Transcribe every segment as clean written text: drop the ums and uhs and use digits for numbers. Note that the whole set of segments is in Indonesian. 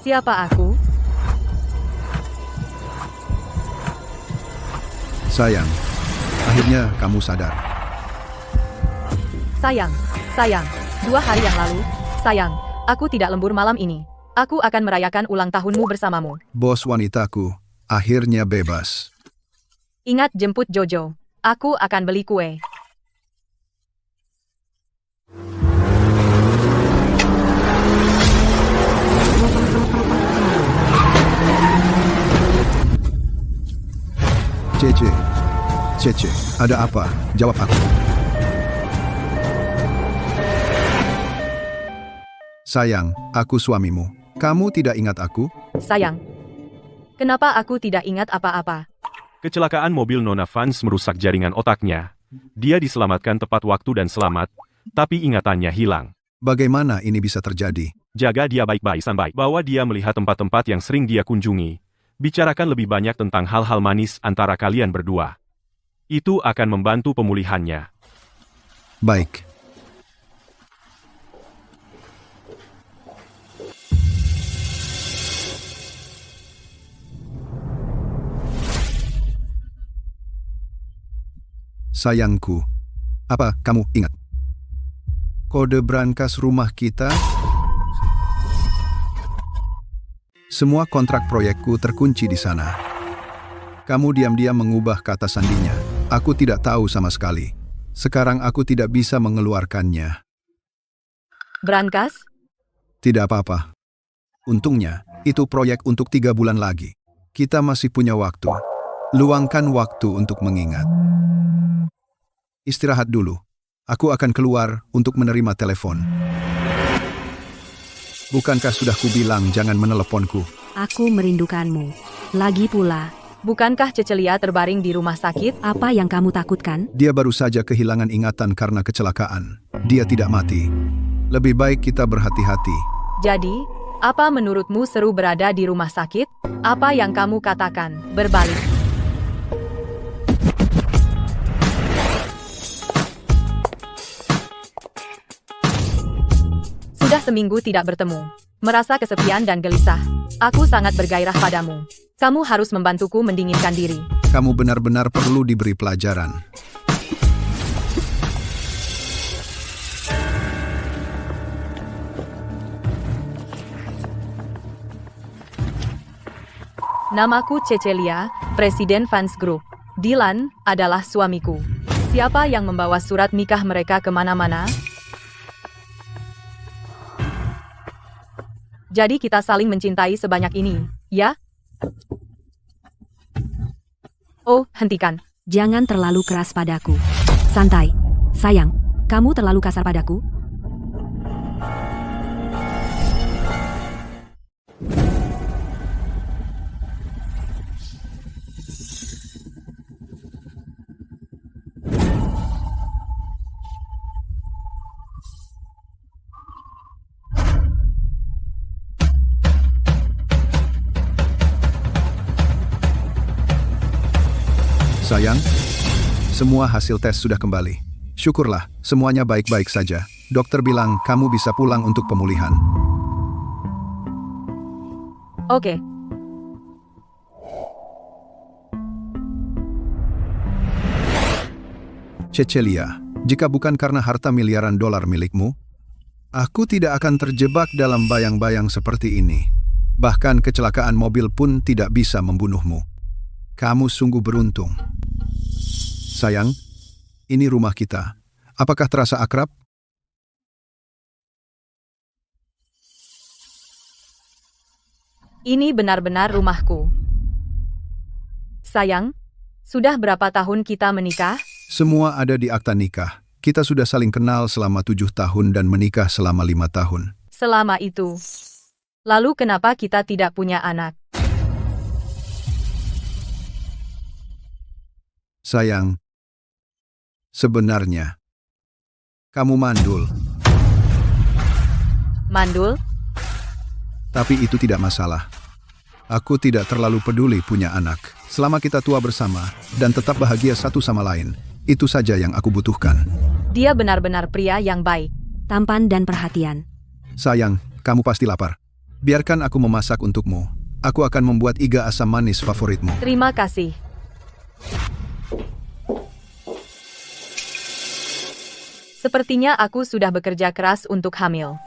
Siapa aku? Sayang, akhirnya kamu sadar. Sayang, 2 hari yang lalu, sayang, aku tidak lembur malam ini. Aku akan merayakan ulang tahunmu bersamamu. Bos wanitaku, akhirnya bebas. Ingat jemput Jojo. Aku akan beli kue. Cece, ada apa? Jawab aku. Sayang, aku suamimu. Kamu tidak ingat aku? Sayang, kenapa aku tidak ingat apa-apa? Kecelakaan mobil Nona Vance merusak jaringan otaknya. Dia diselamatkan tepat waktu dan selamat, tapi ingatannya hilang. Bagaimana ini bisa terjadi? Jaga dia baik-baik sampai bahwa dia melihat tempat-tempat yang sering dia kunjungi. Bicarakan lebih banyak tentang hal-hal manis antara kalian berdua. Itu akan membantu pemulihannya. Baik. Sayangku, apa kamu ingat? Kode brankas rumah kita? Semua kontrak proyekku terkunci di sana. Kamu diam-diam mengubah kata sandinya. Aku tidak tahu sama sekali. Sekarang aku tidak bisa mengeluarkannya. Brankas? Tidak apa-apa. Untungnya, itu proyek untuk 3 bulan lagi. Kita masih punya waktu. Luangkan waktu untuk mengingat. Istirahat dulu. Aku akan keluar untuk menerima telepon. Bukankah sudah kubilang jangan meneleponku? Aku merindukanmu. Lagi pula, Bukankah Cecelia terbaring di rumah sakit? apa yang kamu takutkan? Dia baru saja kehilangan ingatan karena kecelakaan. Dia tidak mati. Lebih baik kita berhati-hati. Jadi, apa menurutmu seru berada di rumah sakit? Apa yang kamu katakan? Berbalik. Sudah seminggu tidak bertemu. Merasa kesepian dan gelisah. Aku sangat bergairah padamu. Kamu harus membantuku mendinginkan diri. Kamu benar-benar perlu diberi pelajaran. Namaku Cecelia, Presiden Vance Group. Dylan adalah suamiku. Siapa yang membawa surat nikah mereka kemana-mana? Jadi kita saling mencintai sebanyak ini, ya? Oh, hentikan. Jangan terlalu keras padaku. Santai. Sayang, kamu terlalu kasar padaku. Sayang, semua hasil tes sudah kembali. Syukurlah, semuanya baik-baik saja. Dokter bilang kamu bisa pulang untuk pemulihan. Oke. Cecelia, jika bukan karena harta miliaran dolar milikmu, aku tidak akan terjebak dalam bayang-bayang seperti ini. Bahkan kecelakaan mobil pun tidak bisa membunuhmu. Kamu sungguh beruntung. Sayang, ini rumah kita. Apakah terasa akrab? Ini benar-benar rumahku. Sayang, sudah berapa tahun kita menikah? Semua ada di akta nikah. Kita sudah saling kenal selama 7 tahun dan menikah selama 5 tahun. Selama itu. Lalu kenapa kita tidak punya anak? Sayang, sebenarnya, kamu mandul. Mandul? Tapi itu tidak masalah. Aku tidak terlalu peduli punya anak. Selama kita tua bersama dan tetap bahagia satu sama lain, itu saja yang aku butuhkan. Dia benar-benar pria yang baik. Tampan dan perhatian. Sayang, kamu pasti lapar. Biarkan aku memasak untukmu. Aku akan membuat iga asam manis favoritmu. Terima kasih. Sepertinya aku sudah bekerja keras untuk hamil.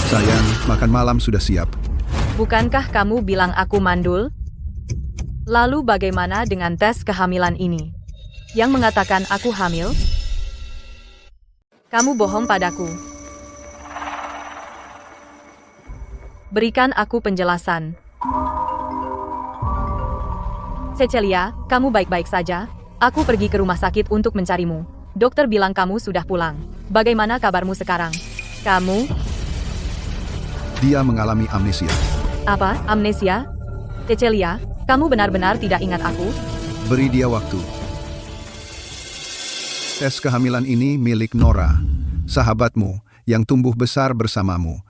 Sayang, makan malam sudah siap. Bukankah kamu bilang aku mandul? Lalu bagaimana dengan tes kehamilan ini? Yang mengatakan aku hamil? Kamu bohong padaku. Berikan aku penjelasan. Cecilia, kamu baik-baik saja? Aku pergi ke rumah sakit untuk mencarimu. Dokter bilang kamu sudah pulang. Bagaimana kabarmu sekarang? Kamu? Dia mengalami amnesia. Apa? Amnesia? Cecilia, kamu benar-benar tidak ingat aku? Beri dia waktu. Tes kehamilan ini milik Nora, sahabatmu yang tumbuh besar bersamamu.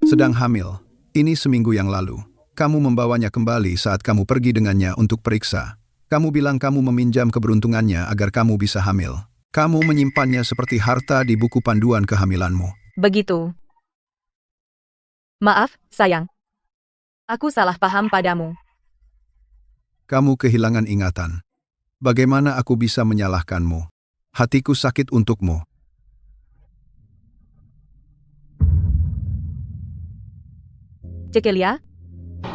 Sedang hamil. Ini seminggu yang lalu. Kamu membawanya kembali saat kamu pergi dengannya untuk periksa. Kamu bilang kamu meminjam keberuntungannya agar kamu bisa hamil. Kamu menyimpannya seperti harta di buku panduan kehamilanmu. Begitu. Maaf, sayang. Aku salah paham padamu. Kamu kehilangan ingatan. Bagaimana aku bisa menyalahkanmu? Hatiku sakit untukmu. Cecilia,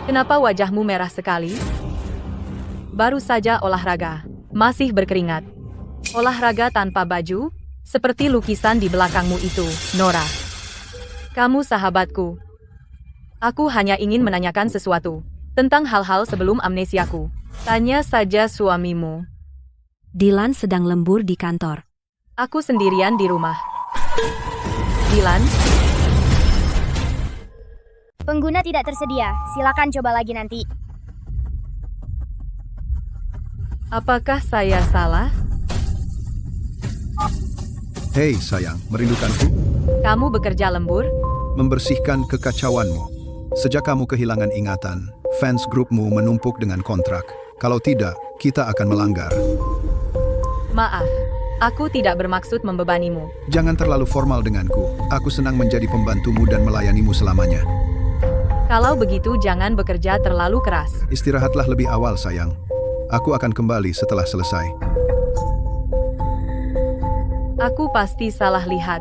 kenapa wajahmu merah sekali? Baru saja olahraga, masih berkeringat. Olahraga tanpa baju, seperti lukisan di belakangmu itu, Nora. Kamu sahabatku. Aku hanya ingin menanyakan sesuatu tentang hal-hal sebelum amnesiaku. Tanya saja suamimu. Dylan sedang lembur di kantor. Aku sendirian di rumah. Dylan, Pengguna tidak tersedia. Silakan coba lagi nanti. apakah saya salah? Hei sayang, merindukanku? Kamu bekerja lembur? Membersihkan kekacauanmu. Sejak kamu kehilangan ingatan, fans grupmu menumpuk dengan kontrak. Kalau tidak, kita akan melanggar. Maaf, aku tidak bermaksud membebanimu. Jangan terlalu formal denganku. Aku senang menjadi pembantumu dan melayanimu selamanya. Kalau begitu jangan bekerja terlalu keras. Istirahatlah lebih awal, sayang. Aku akan kembali setelah selesai. Aku pasti salah lihat.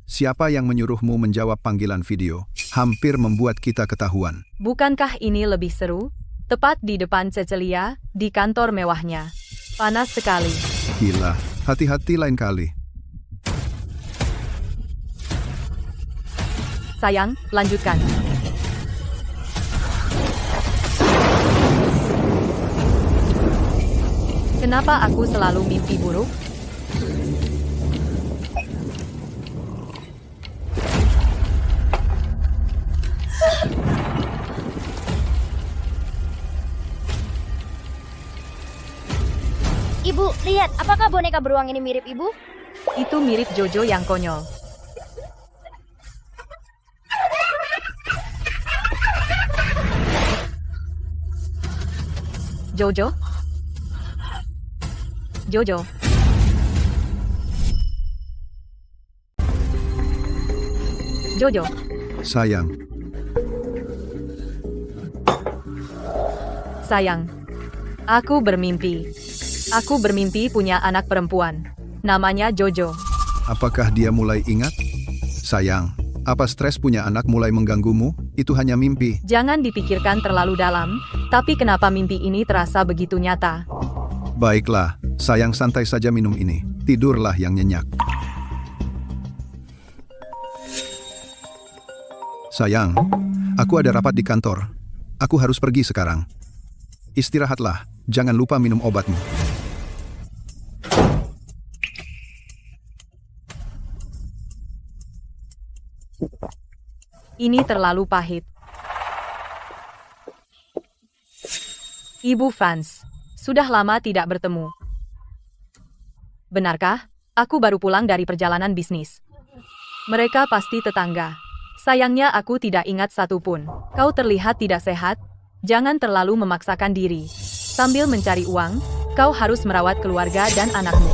Siapa yang menyuruhmu menjawab panggilan video? Hampir membuat kita ketahuan. Bukankah ini lebih seru? Tepat di depan Cecilia, di kantor mewahnya. Panas sekali. Gila, hati-hati lain kali. Sayang, lanjutkan. Kenapa aku selalu mimpi buruk? Ibu, lihat, apakah boneka beruang ini mirip ibu? Itu mirip Jojo yang konyol. Jojo? Jojo? Jojo? Sayang, Sayang. Aku bermimpi. Aku bermimpi punya anak perempuan. Namanya Jojo. apakah dia mulai ingat? Sayang, apa stres punya anak mulai mengganggumu? Itu hanya mimpi. Jangan dipikirkan terlalu dalam, tapi kenapa mimpi ini terasa begitu nyata? Baiklah, sayang santai saja minum ini. Tidurlah yang nyenyak. Sayang, aku ada rapat di kantor. Aku harus pergi sekarang. Istirahatlah, jangan lupa minum obatmu. Ini terlalu pahit. Ibu Fans, sudah lama tidak bertemu. Benarkah? Aku baru pulang dari perjalanan bisnis. Mereka pasti tetangga. Sayangnya aku tidak ingat satupun. Kau terlihat tidak sehat. Jangan terlalu memaksakan diri. Sambil mencari uang, kau harus merawat keluarga dan anakmu.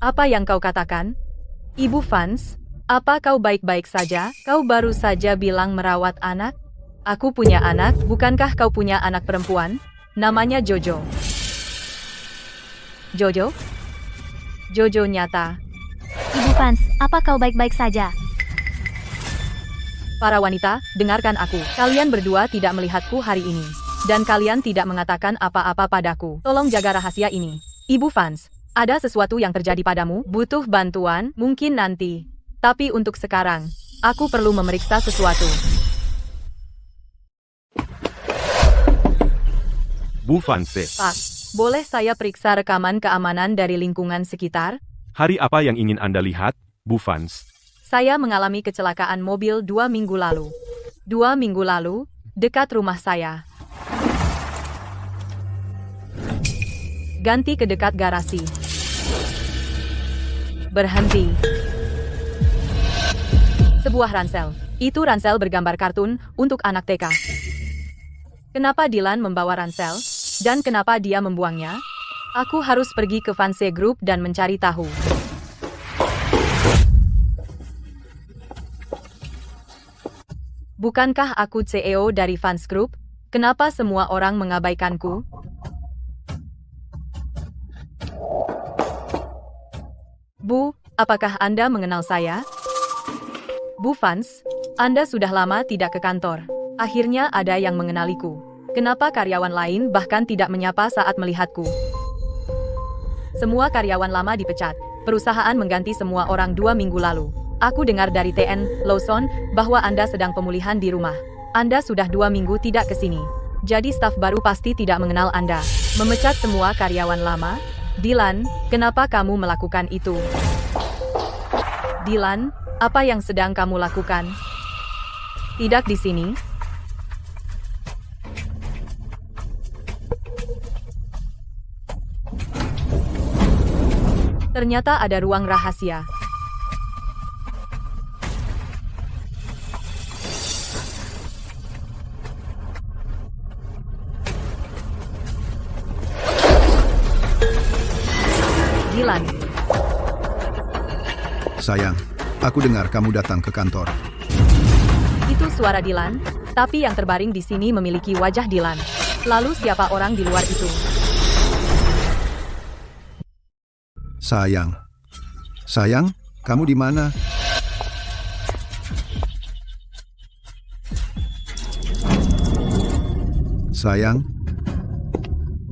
Apa yang kau katakan? Ibu Fans, apa kau baik-baik saja? Kau baru saja bilang merawat anak? Aku punya anak, bukankah kau punya anak perempuan? Namanya Jojo. Jojo? Jojo nyata. Ibu Fans, apa kau baik-baik saja? Para wanita, dengarkan aku. Kalian berdua tidak melihatku hari ini. Dan kalian tidak mengatakan apa-apa padaku. Tolong jaga rahasia ini. Ibu Fans, ada sesuatu yang terjadi padamu? Butuh bantuan? Mungkin nanti. Tapi untuk sekarang, aku perlu memeriksa sesuatu. Bu Fanse, Pak, boleh saya periksa rekaman keamanan dari lingkungan sekitar? hari apa yang ingin Anda lihat, Bu Fans? Saya mengalami kecelakaan mobil 2 minggu lalu. 2 minggu lalu, dekat rumah saya. Ganti ke dekat garasi. Berhenti. Sebuah ransel. Itu ransel bergambar kartun untuk anak TK. Kenapa Dylan membawa ransel? Dan kenapa dia membuangnya? Aku harus pergi ke Fanse Group dan mencari tahu. Bukankah aku CEO dari Fans Group? Kenapa semua orang mengabaikanku? Bu, apakah Anda mengenal saya? Bu Fans, Anda sudah lama tidak ke kantor. Akhirnya ada yang mengenaliku. Kenapa karyawan lain bahkan tidak menyapa saat melihatku? Semua karyawan lama dipecat. Perusahaan mengganti semua orang 2 minggu lalu. Aku dengar dari TN Lawson bahwa Anda sedang pemulihan di rumah. Anda sudah 2 minggu tidak ke sini. Jadi staf baru pasti tidak mengenal Anda. Memecat semua karyawan lama? Dylan, kenapa kamu melakukan itu? Dylan, apa yang sedang kamu lakukan? Tidak di sini. Ternyata ada ruang rahasia. Dylan, Sayang, aku dengar kamu datang ke kantor. itu suara Dylan, tapi yang terbaring di sini memiliki wajah Dylan. Lalu siapa orang di luar itu? Sayang. Sayang, kamu di mana? Sayang,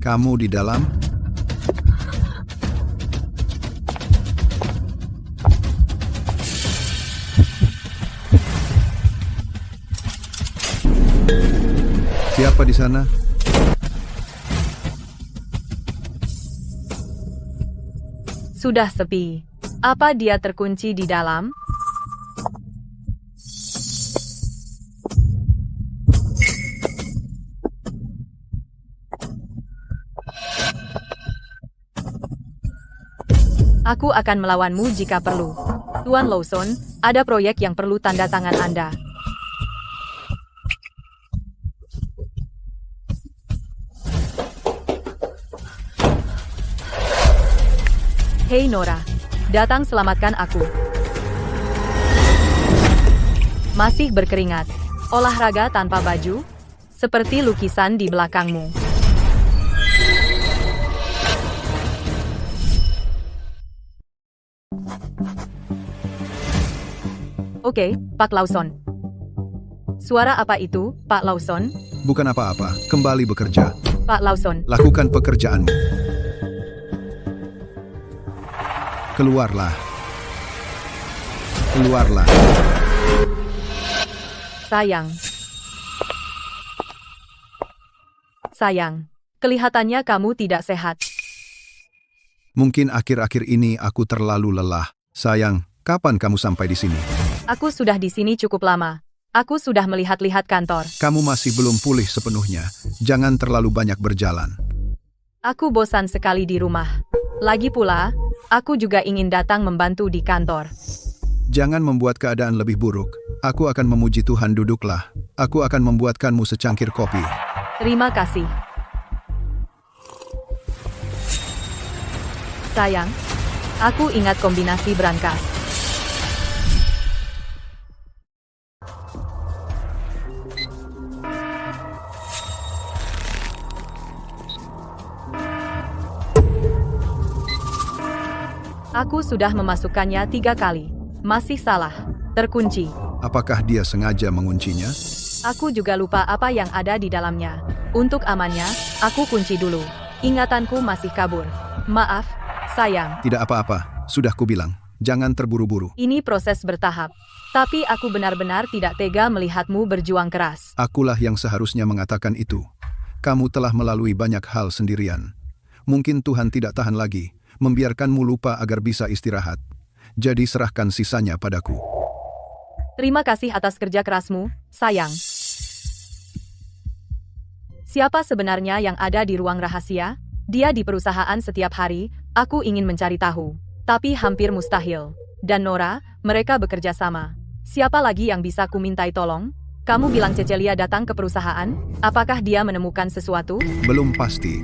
kamu di dalam? Siapa di sana? Sudah sepi. Apa dia terkunci di dalam? Aku akan melawanmu jika perlu. Tuan Lawson, ada proyek yang perlu tanda tangan Anda. Hei Nora, datang selamatkan aku. Masih berkeringat. Olahraga tanpa baju? Seperti lukisan di belakangmu. Oke, Pak Lawson. Suara apa itu, Pak Lawson? Bukan apa-apa, kembali bekerja. Pak Lawson, Lakukan pekerjaanmu. Keluarlah. Keluarlah. sayang. Sayang, kelihatannya kamu tidak sehat. Mungkin akhir-akhir ini aku terlalu lelah. Sayang, kapan kamu sampai di sini? Aku sudah di sini cukup lama. Aku sudah melihat-lihat kantor. Kamu masih belum pulih sepenuhnya. Jangan terlalu banyak berjalan. Aku bosan sekali di rumah. Lagi pula, aku juga ingin datang membantu di kantor. Jangan membuat keadaan lebih buruk. Aku akan memuji Tuhan, duduklah. Aku akan membuatkanmu secangkir kopi. Terima kasih. Sayang, aku ingat kombinasi berangkas. Aku sudah memasukkannya 3 kali. Masih salah. Terkunci. Apakah dia sengaja menguncinya? Aku juga lupa apa yang ada di dalamnya. Untuk amannya, aku kunci dulu. Ingatanku masih kabur. Maaf, sayang. Tidak apa-apa, sudah kubilang. Jangan terburu-buru. Ini proses bertahap. Tapi aku benar-benar tidak tega melihatmu berjuang keras. Akulah yang seharusnya mengatakan itu. Kamu telah melalui banyak hal sendirian. Mungkin Tuhan tidak tahan lagi, membiarkanmu lupa agar bisa istirahat. Jadi serahkan sisanya padaku. Terima kasih atas kerja kerasmu, sayang. Siapa sebenarnya yang ada di ruang rahasia? Dia di perusahaan setiap hari, aku ingin mencari tahu. Tapi hampir mustahil. Dan Nora, mereka bekerja sama. Siapa lagi yang bisa kumintai tolong? Kamu bilang Cecilia datang ke perusahaan? Apakah dia menemukan sesuatu? Belum pasti.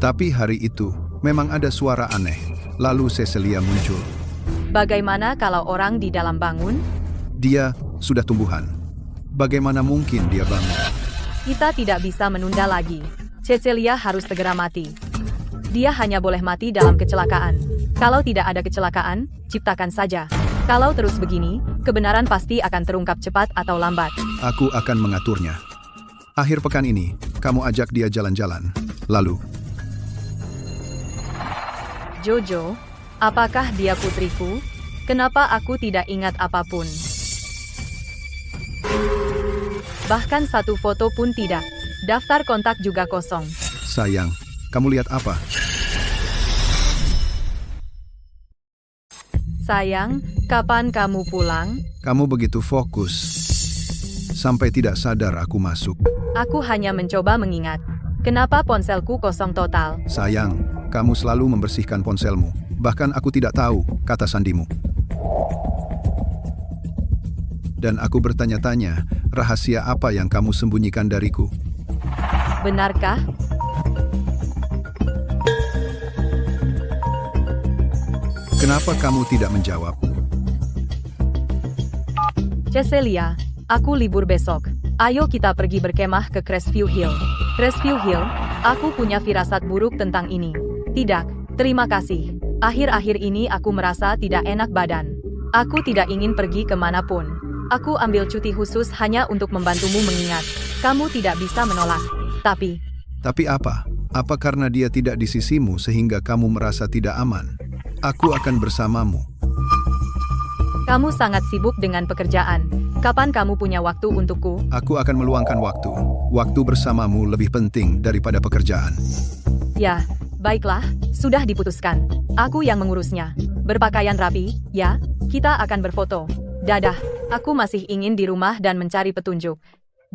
Tapi hari itu, memang ada suara aneh. Lalu Cecilia muncul. Bagaimana kalau orang di dalam bangun? Dia sudah tumbuhan. Bagaimana mungkin dia bangun? Kita tidak bisa menunda lagi. Cecilia harus segera mati. Dia hanya boleh mati dalam kecelakaan. Kalau tidak ada kecelakaan, ciptakan saja. Kalau terus begini, kebenaran pasti akan terungkap cepat atau lambat. Aku akan mengaturnya. Akhir pekan ini, kamu ajak dia jalan-jalan. Lalu, Jojo, apakah dia putriku? Kenapa aku tidak ingat apapun? Bahkan satu foto pun tidak. Daftar kontak juga kosong. sayang, kamu lihat apa? Sayang, kapan kamu pulang? Kamu begitu fokus. Sampai tidak sadar aku masuk. Aku hanya mencoba mengingat. Kenapa ponselku kosong total? Sayang, kamu selalu membersihkan ponselmu. Bahkan aku tidak tahu kata sandimu. Dan aku bertanya-tanya, rahasia apa yang kamu sembunyikan dariku? Benarkah? Kenapa kamu tidak menjawab? Cecilia, aku libur besok. Ayo kita pergi berkemah ke Crestview Hill. Crestview Hill, aku punya firasat buruk tentang ini. Tidak, terima kasih. Akhir-akhir ini aku merasa tidak enak badan. Aku tidak ingin pergi kemanapun. Aku ambil cuti khusus hanya untuk membantumu mengingat. Kamu tidak bisa menolak. Tapi apa? Apa karena dia tidak di sisimu sehingga kamu merasa tidak aman? Aku akan bersamamu. kamu sangat sibuk dengan pekerjaan. Kapan kamu punya waktu untukku? Aku akan meluangkan waktu. Waktu bersamamu lebih penting daripada pekerjaan. Ya, baiklah, sudah diputuskan. Aku yang mengurusnya. Berpakaian rapi, ya, kita akan berfoto. Dadah, aku masih ingin di rumah dan mencari petunjuk.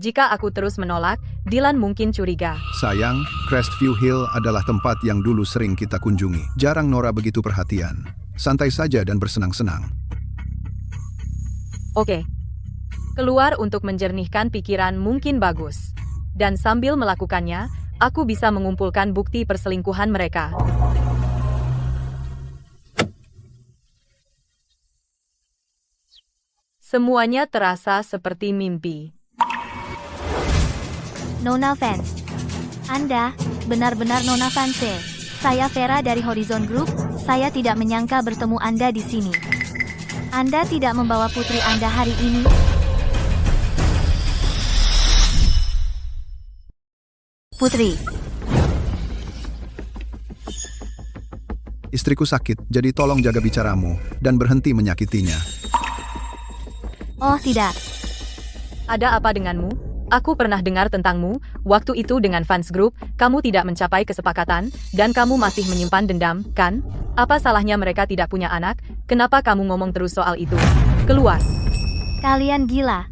Jika aku terus menolak, Dylan mungkin curiga. Sayang, Crestview Hill adalah tempat yang dulu sering kita kunjungi. Jarang Nora begitu perhatian. Santai saja dan bersenang-senang. Oke. Keluar untuk menjernihkan pikiran mungkin bagus. Dan sambil melakukannya, aku bisa mengumpulkan bukti perselingkuhan mereka. Semuanya terasa seperti mimpi. Nona Fans. Anda, benar-benar Nona Fans. Saya Vera dari Horizon Group, saya tidak menyangka bertemu Anda di sini. Anda tidak membawa putri Anda hari ini? Putri. Istriku sakit, jadi tolong jaga bicaramu dan berhenti menyakitinya. Oh tidak. Ada apa denganmu? Aku pernah dengar tentangmu, waktu itu dengan fans group, kamu tidak mencapai kesepakatan, dan kamu masih menyimpan dendam, kan? Apa salahnya mereka tidak punya anak? Kenapa kamu ngomong terus soal itu? Keluar. Kalian gila.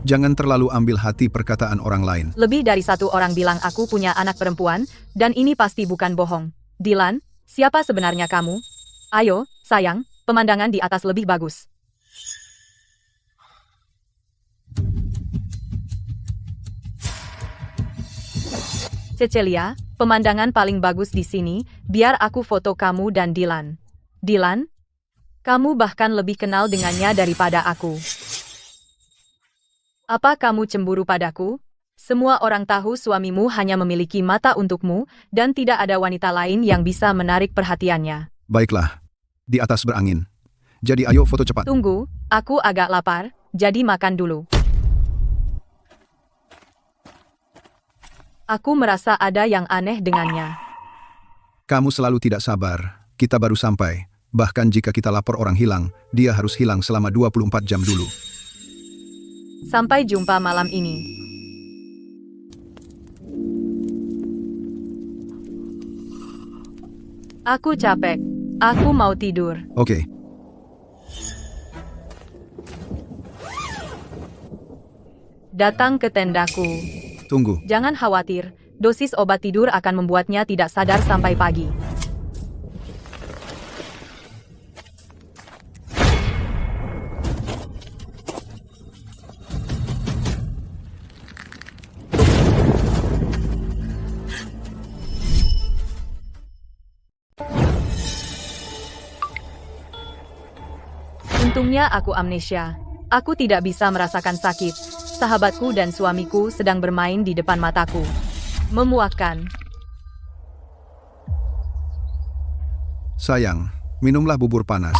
Jangan terlalu ambil hati perkataan orang lain. Lebih dari satu orang bilang aku punya anak perempuan, dan ini pasti bukan bohong. Dylan, siapa sebenarnya kamu? Ayo, sayang, pemandangan di atas lebih bagus. Cecelia, pemandangan paling bagus di sini, biar aku foto kamu dan Dylan. Dylan? Kamu bahkan lebih kenal dengannya daripada aku. Apa kamu cemburu padaku? Semua orang tahu suamimu hanya memiliki mata untukmu, dan tidak ada wanita lain yang bisa menarik perhatiannya. Baiklah, di atas berangin. Jadi ayo foto cepat. Tunggu, aku agak lapar, jadi makan dulu. Aku merasa ada yang aneh dengannya. Kamu selalu tidak sabar. Kita baru sampai. Bahkan jika kita lapor orang hilang, dia harus hilang selama 24 jam dulu. Sampai jumpa malam ini. Aku capek. Aku mau tidur. Oke. Datang ke tendaku. Tunggu. Jangan khawatir, dosis obat tidur akan membuatnya tidak sadar sampai pagi. Untungnya aku amnesia. Aku tidak bisa merasakan sakit. Sahabatku dan suamiku sedang bermain di depan mataku. Memuakkan. Sayang, minumlah bubur panas.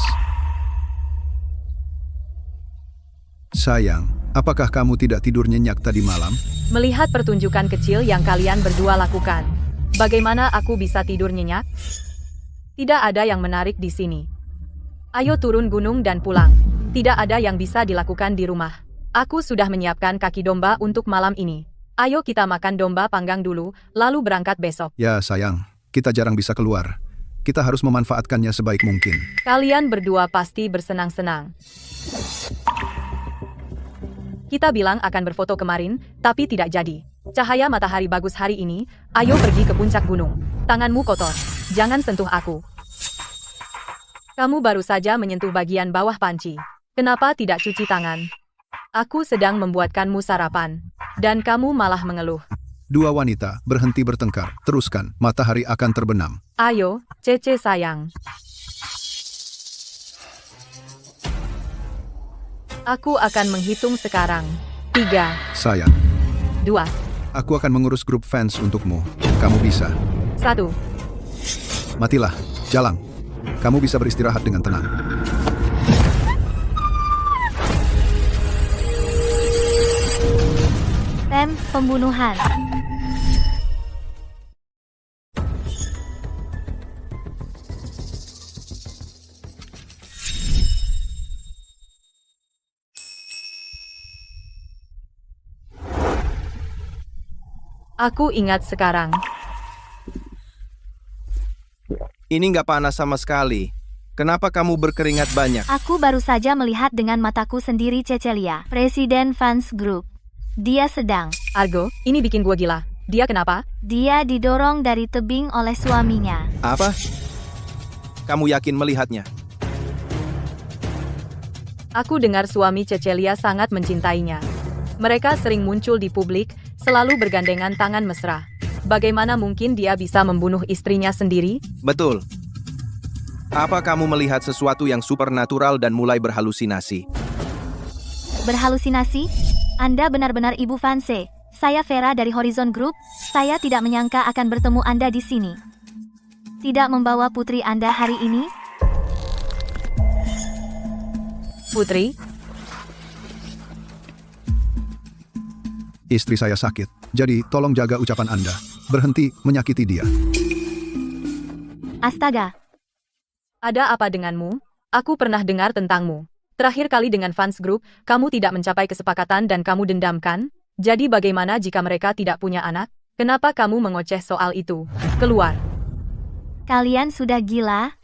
Sayang, apakah kamu tidak tidur nyenyak tadi malam? Melihat pertunjukan kecil yang kalian berdua lakukan, bagaimana aku bisa tidur nyenyak? Tidak ada yang menarik di sini. Ayo turun gunung dan pulang. Tidak ada yang bisa dilakukan di rumah. Aku sudah menyiapkan kaki domba untuk malam ini. Ayo kita makan domba panggang dulu, lalu berangkat besok. Ya sayang, kita jarang bisa keluar. Kita harus memanfaatkannya sebaik mungkin. Kalian berdua pasti bersenang-senang. Kita bilang akan berfoto kemarin, tapi tidak jadi. Cahaya matahari bagus hari ini, ayo pergi ke puncak gunung. Tanganmu kotor, jangan sentuh aku. Kamu baru saja menyentuh bagian bawah panci. Kenapa tidak cuci tangan? Aku sedang membuatkanmu sarapan, dan kamu malah mengeluh. Dua wanita berhenti bertengkar. Teruskan, matahari akan terbenam. Ayo, Cece sayang. Aku akan menghitung sekarang. 3, Sayang, 2, aku akan mengurus grup fans untukmu. Kamu bisa. 1. Matilah, Jalang. Kamu bisa beristirahat dengan tenang. Tem, pembunuhan. Aku ingat sekarang. Ini nggak panas sama sekali. Kenapa kamu berkeringat banyak? Aku baru saja melihat dengan mataku sendiri Cecelia, Presiden Fans Group. Dia sedang. Argo, ini bikin gua gila. Dia kenapa? Dia didorong dari tebing oleh suaminya. Apa? Kamu yakin melihatnya? Aku dengar suami Cecelia sangat mencintainya. Mereka sering muncul di publik, selalu bergandengan tangan mesra. Bagaimana mungkin dia bisa membunuh istrinya sendiri? Betul. Apa kamu melihat sesuatu yang supernatural dan mulai berhalusinasi? Berhalusinasi? Anda benar-benar Ibu Fanse. Saya Vera dari Horizon Group. Saya tidak menyangka akan bertemu Anda di sini. Tidak membawa putri Anda hari ini? Putri? Istri saya sakit, jadi tolong jaga ucapan Anda. Berhenti menyakiti dia. Astaga. Ada apa denganmu? Aku pernah dengar tentangmu. Terakhir kali dengan fans group, kamu tidak mencapai kesepakatan dan kamu dendamkan? Jadi bagaimana jika mereka tidak punya anak? Kenapa kamu mengoceh soal itu? Keluar. Kalian sudah gila?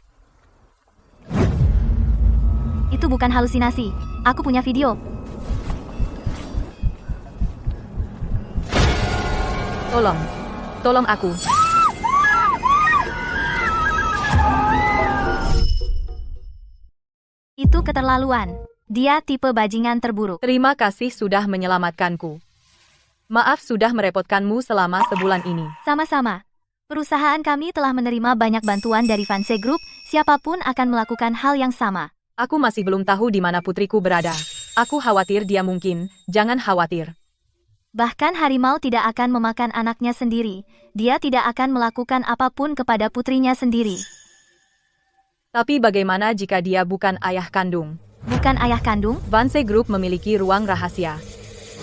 Itu bukan halusinasi. Aku punya video. Tolong aku. Itu keterlaluan. Dia tipe bajingan terburuk. Terima kasih sudah menyelamatkanku. Maaf sudah merepotkanmu selama sebulan ini. Sama-sama. Perusahaan kami telah menerima banyak bantuan dari Fanse Group, siapapun akan melakukan hal yang sama. Aku masih belum tahu di mana putriku berada. Aku khawatir dia mungkin, jangan khawatir. Bahkan harimau tidak akan memakan anaknya sendiri. Dia tidak akan melakukan apapun kepada putrinya sendiri. Tapi bagaimana jika dia bukan ayah kandung? Bukan ayah kandung? Fanse Group memiliki ruang rahasia.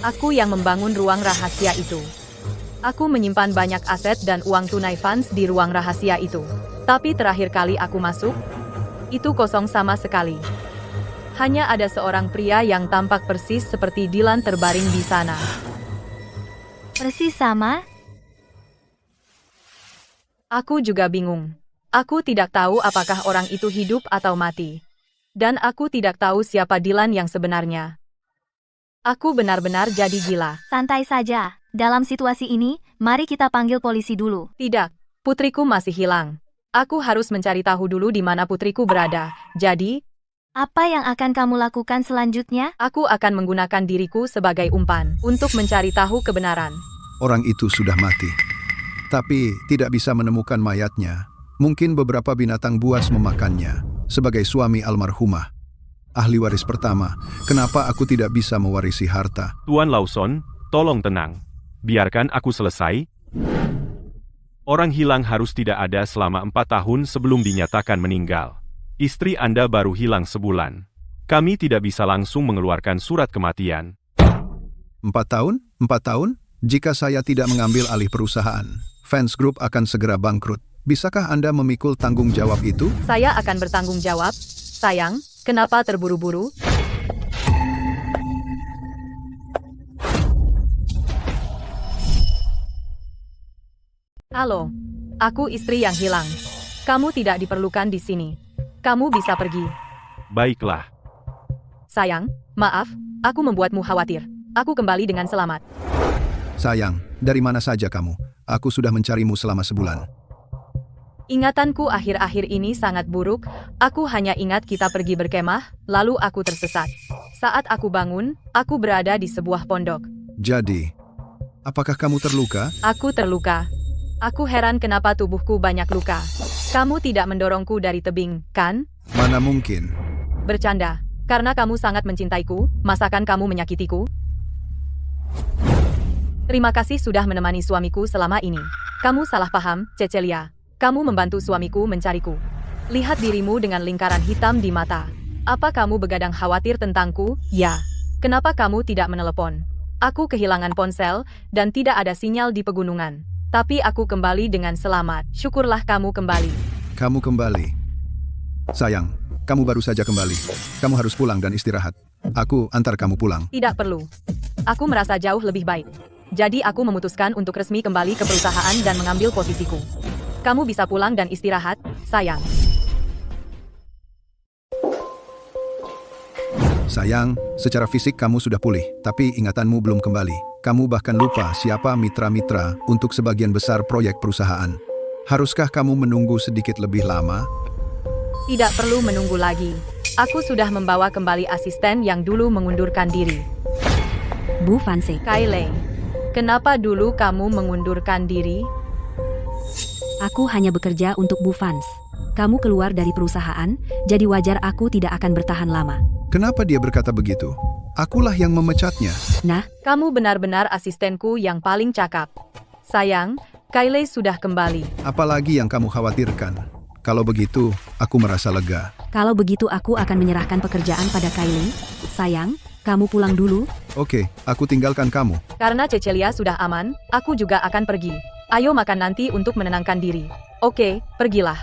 Aku yang membangun ruang rahasia itu. Aku menyimpan banyak aset dan uang tunai Vans di ruang rahasia itu. Tapi terakhir kali aku masuk, itu kosong sama sekali. Hanya ada seorang pria yang tampak persis seperti Dylan terbaring di sana. Persis sama? Aku juga bingung. Aku tidak tahu apakah orang itu hidup atau mati. Dan aku tidak tahu siapa Dylan yang sebenarnya. Aku benar-benar jadi gila. Santai saja. Dalam situasi ini, mari kita panggil polisi dulu. Tidak, putriku masih hilang. Aku harus mencari tahu dulu di mana putriku berada. Jadi, apa yang akan kamu lakukan selanjutnya? aku akan menggunakan diriku sebagai umpan untuk mencari tahu kebenaran. Orang itu sudah mati. Tapi tidak bisa menemukan mayatnya. Mungkin beberapa binatang buas memakannya. Sebagai suami almarhumah, ahli waris pertama, kenapa aku tidak bisa mewarisi harta? Tuan Lawson, tolong tenang. Biarkan aku selesai. Orang hilang harus tidak ada selama 4 tahun sebelum dinyatakan meninggal. Istri Anda baru hilang sebulan. Kami tidak bisa langsung mengeluarkan surat kematian. 4 tahun? 4 tahun? Jika saya tidak mengambil alih perusahaan, Fans Group akan segera bangkrut. Bisakah Anda memikul tanggung jawab itu? Saya akan bertanggung jawab. Sayang, kenapa terburu-buru? Halo, aku istri yang hilang. Kamu tidak diperlukan di sini. Kamu bisa pergi. Baiklah. Sayang, maaf, aku membuatmu khawatir. Aku kembali dengan selamat. Sayang, dari mana saja kamu? Aku sudah mencarimu selama sebulan. Ingatanku akhir-akhir ini sangat buruk. Aku hanya ingat kita pergi berkemah, lalu aku tersesat. Saat aku bangun, aku berada di sebuah pondok. Jadi, apakah kamu terluka? Aku terluka. Aku heran kenapa tubuhku banyak luka. Kamu tidak mendorongku dari tebing, kan? Mana mungkin? Bercanda. Karena kamu sangat mencintaiku, masakan kamu menyakitiku? Terima kasih sudah menemani suamiku selama ini. Kamu salah paham, Cecelia. Kamu membantu suamiku mencariku. Lihat dirimu dengan lingkaran hitam di mata. Apa kamu begadang khawatir tentangku? Ya. Kenapa kamu tidak menelepon? Aku kehilangan ponsel, dan tidak ada sinyal di pegunungan. Tapi aku kembali dengan selamat. Syukurlah kamu kembali. Kamu kembali. Sayang, kamu baru saja kembali. Kamu harus pulang dan istirahat. Aku antar kamu pulang. Tidak perlu. Aku merasa jauh lebih baik. Jadi aku memutuskan untuk resmi kembali ke perusahaan dan mengambil posisiku. Kamu bisa pulang dan istirahat, sayang. Sayang, secara fisik kamu sudah pulih, tapi ingatanmu belum kembali. Kamu bahkan lupa siapa mitra-mitra untuk sebagian besar proyek perusahaan. Haruskah kamu menunggu sedikit lebih lama? Tidak perlu menunggu lagi. Aku sudah membawa kembali asisten yang dulu mengundurkan diri. Bu Fanse, Kylie, kenapa dulu kamu mengundurkan diri? aku hanya bekerja untuk Bu Vans. Kamu keluar dari perusahaan, jadi wajar aku tidak akan bertahan lama. Kenapa dia berkata begitu? Akulah yang memecatnya. Nah, Kamu benar-benar asistenku yang paling cakap. Sayang, Kylie sudah kembali. Apalagi yang kamu khawatirkan? Kalau begitu, aku merasa lega. kalau begitu aku akan menyerahkan pekerjaan pada Kylie. Sayang, kamu pulang dulu. Oke, aku tinggalkan kamu. Karena Cecelia sudah aman, aku juga akan pergi. Ayo makan nanti untuk menenangkan diri. Oke, pergilah.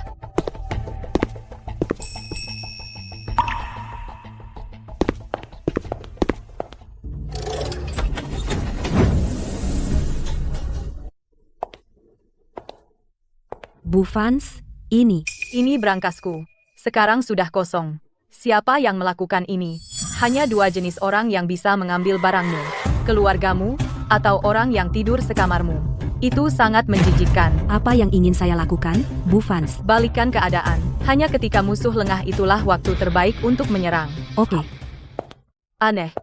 Bu Vans, ini. Ini berangkasku. Sekarang sudah kosong. Siapa yang melakukan ini? Hanya 2 jenis orang yang bisa mengambil barangmu. Keluargamu, atau orang yang tidur sekamarmu. Itu sangat menjijikkan. Apa yang ingin saya lakukan, Bu Vance? Balikan keadaan. Hanya ketika musuh lengah itulah waktu terbaik untuk menyerang. Oke, Aneh.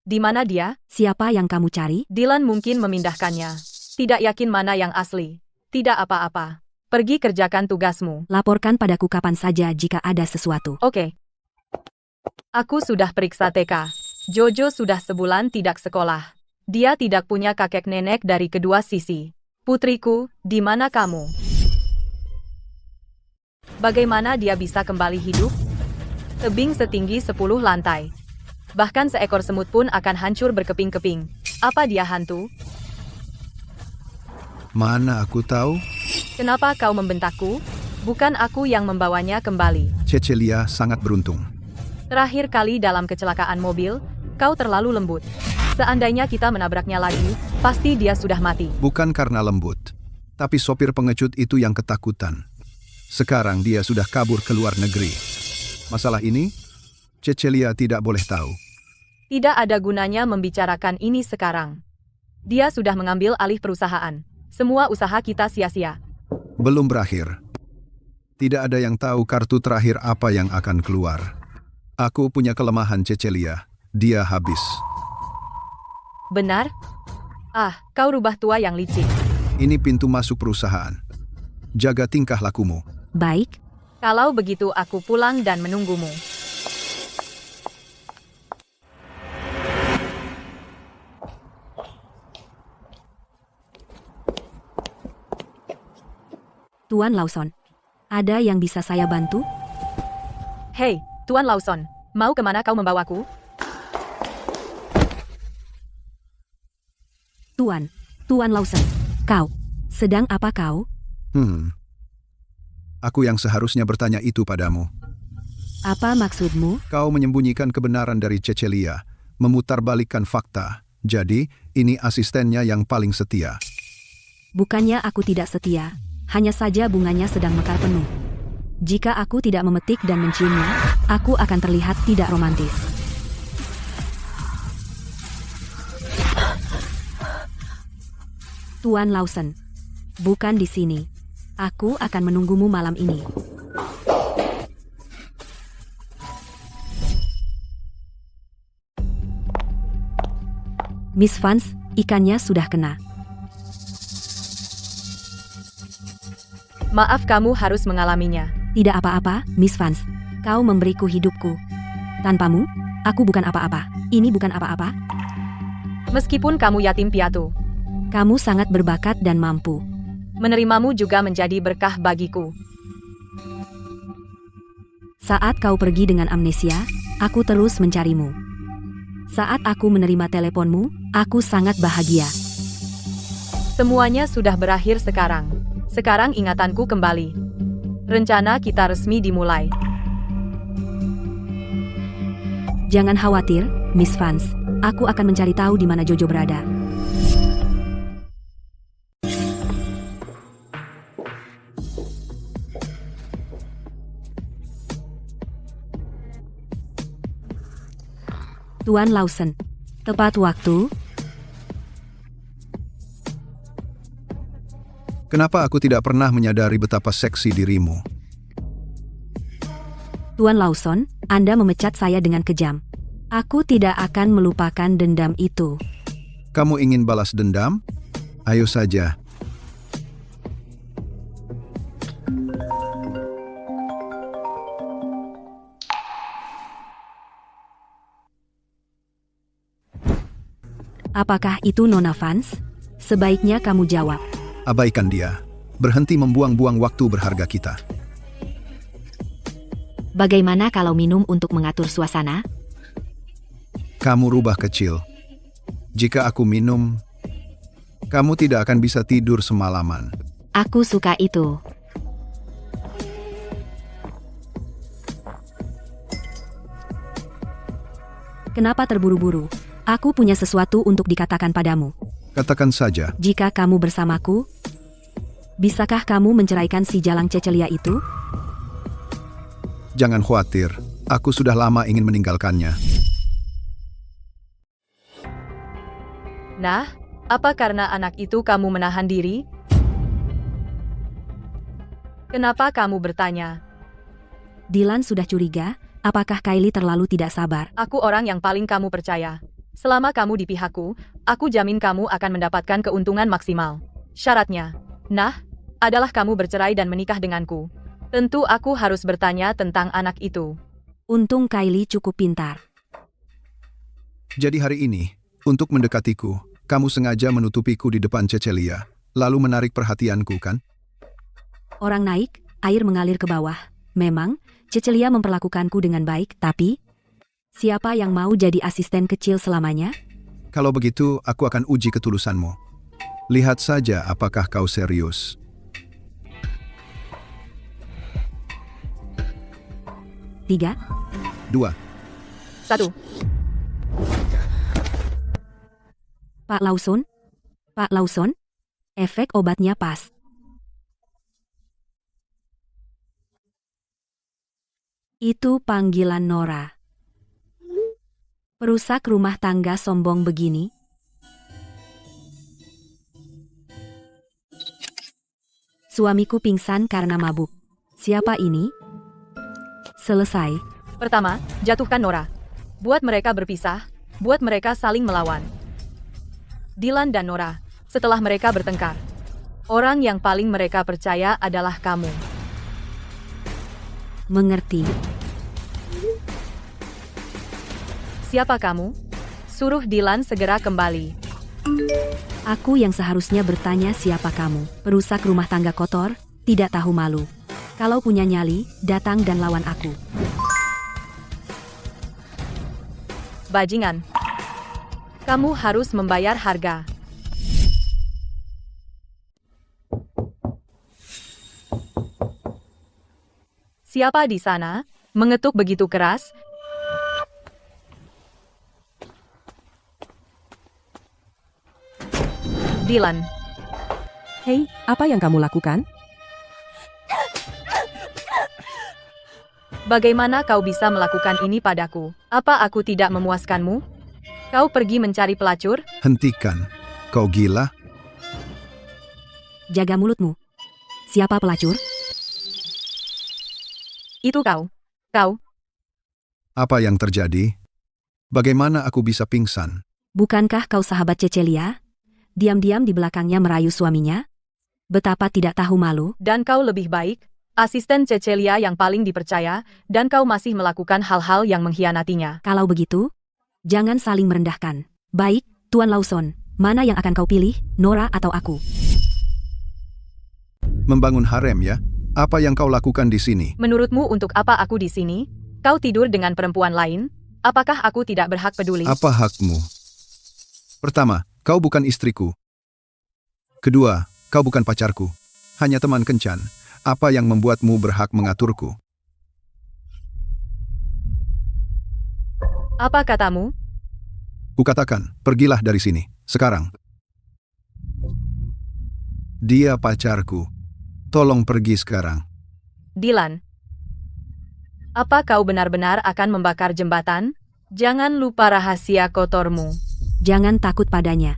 Di mana dia? siapa yang kamu cari? Dylan mungkin memindahkannya. Tidak yakin mana yang asli. Tidak apa-apa. Pergi kerjakan tugasmu. Laporkan padaku kapan saja jika ada sesuatu. Oke. Aku sudah periksa TK. Jojo sudah sebulan tidak sekolah. Dia tidak punya kakek nenek dari kedua sisi. Putriku, di mana kamu? Bagaimana dia bisa kembali hidup? Tebing setinggi 10 lantai. Bahkan seekor semut pun akan hancur berkeping-keping. Apa dia hantu? Mana aku tahu? Kenapa kau membentakku? Bukan aku yang membawanya kembali. Cecelia sangat beruntung. Terakhir kali dalam kecelakaan mobil, kau terlalu lembut. Seandainya kita menabraknya lagi, pasti dia sudah mati. Bukan karena lembut, tapi sopir pengecut itu yang ketakutan. Sekarang dia sudah kabur ke luar negeri. Masalah ini, Cecelia tidak boleh tahu. Tidak ada gunanya membicarakan ini sekarang. Dia sudah mengambil alih perusahaan. Semua usaha kita sia-sia. Belum berakhir. Tidak ada yang tahu kartu terakhir apa yang akan keluar. Aku punya kelemahan Cecelia. Dia habis. Benar? Ah, kau rubah tua yang licik. Ini pintu masuk perusahaan. Jaga tingkah lakumu. Baik, Kalau begitu aku pulang dan menunggumu. Tuan Lawson. Ada yang bisa saya bantu? Hei, Tuan Lawson, mau kemana kau membawaku? Tuan Lawson. Kau, sedang apa kau? Aku yang seharusnya bertanya itu padamu. Apa maksudmu? Kau menyembunyikan kebenaran dari Cecelia, memutarbalikkan fakta. Jadi, ini asistennya yang paling setia. Bukannya aku tidak setia, hanya saja bunganya sedang mekar penuh. Jika aku tidak memetik dan menciumnya, aku akan terlihat tidak romantis. Tuan Lawson, bukan di sini. Aku akan menunggumu malam ini. Miss Vance, ikannya sudah kena. Maaf kamu harus mengalaminya. Tidak apa-apa, Miss Vance. Kau memberiku hidupku. Tanpamu, aku bukan apa-apa. Ini bukan apa-apa. Meskipun kamu yatim piatu, Kamu sangat berbakat dan mampu. menerimamu juga menjadi berkah bagiku. Saat kau pergi dengan amnesia, aku terus mencarimu. Saat aku menerima teleponmu, aku sangat bahagia. Semuanya sudah berakhir sekarang. Sekarang ingatanku kembali. Rencana kita resmi dimulai. Jangan khawatir, Miss Vance. Aku akan mencari tahu di mana Jojo berada. Tuan Lawson, tepat waktu. Kenapa aku tidak pernah menyadari betapa seksi dirimu? Tuan Lawson, Anda memecat saya dengan kejam. Aku tidak akan melupakan dendam itu. Kamu ingin balas dendam? Ayo saja. Apakah itu Nona Vance? Sebaiknya kamu jawab. Abaikan dia. Berhenti membuang-buang waktu berharga kita. Bagaimana kalau minum untuk mengatur suasana? Kamu rubah kecil. Jika aku minum, kamu tidak akan bisa tidur semalaman. Aku suka itu. Kenapa terburu-buru? Aku punya sesuatu untuk dikatakan padamu. Katakan saja. Jika kamu bersamaku, bisakah kamu menceraikan si jalang Cecelia itu? Jangan khawatir, aku sudah lama ingin meninggalkannya. Nah, Apa karena anak itu kamu menahan diri? Kenapa kamu bertanya? Dylan sudah curiga, apakah Kylie terlalu tidak sabar? Aku orang yang paling kamu percaya. Selama kamu di pihakku, aku jamin kamu akan mendapatkan keuntungan maksimal. Syaratnya, adalah kamu bercerai dan menikah denganku. Tentu aku harus bertanya tentang anak itu. Untung Kylie cukup pintar. Jadi hari ini, untuk mendekatiku, kamu sengaja menutupiku di depan Cecelia, lalu menarik perhatianku, kan? Orang naik, air mengalir ke bawah. Memang, Cecelia memperlakukanku dengan baik, tapi siapa yang mau jadi asisten kecil selamanya? Kalau begitu, aku akan uji ketulusanmu. Lihat saja apakah kau serius. Tiga, 2. 1. Pak Lawson, efek obatnya pas. Itu panggilan Nora. Perusak rumah tangga sombong begini. Suamiku pingsan karena mabuk. Siapa ini? Selesai. Pertama, jatuhkan Nora. Buat mereka berpisah, buat mereka saling melawan. Dylan dan Nora, setelah mereka bertengkar. Orang yang paling mereka percaya adalah kamu. Mengerti. Siapa kamu? Suruh Dylan segera kembali. Aku yang seharusnya bertanya siapa kamu. Perusak rumah tangga kotor, tidak tahu malu. Kalau punya nyali, datang dan lawan aku. Bajingan. Kamu harus membayar harga. Siapa di sana? Mengetuk begitu keras? Dylan. Hei, apa yang kamu lakukan? Bagaimana kau bisa melakukan ini padaku? Apa aku tidak memuaskanmu? Kau pergi mencari pelacur? Hentikan. Kau gila? Jaga mulutmu. Siapa pelacur? Itu kau. Kau. Apa yang terjadi? Bagaimana aku bisa pingsan? Bukankah kau sahabat Cecelia? Diam-diam di belakangnya merayu suaminya? Betapa tidak tahu malu. Dan kau lebih baik, asisten Cecelia yang paling dipercaya, dan kau masih melakukan hal-hal yang mengkhianatinya. Kalau begitu, jangan saling merendahkan. Baik, Tuan Lawson, mana yang akan kau pilih, Nora atau aku? Membangun harem ya? Apa yang kau lakukan di sini? Menurutmu untuk apa aku di sini? Kau tidur dengan perempuan lain? Apakah aku tidak berhak peduli? Apa hakmu? Pertama, kau bukan istriku. Kedua, kau bukan pacarku. Hanya teman kencan. Apa yang membuatmu berhak mengaturku? Apa katamu? Kukatakan, pergilah dari sini. Sekarang. Dia pacarku. Tolong pergi sekarang. Dylan. Apa kau benar-benar akan membakar jembatan? Jangan lupa rahasia kotormu. Jangan takut padanya.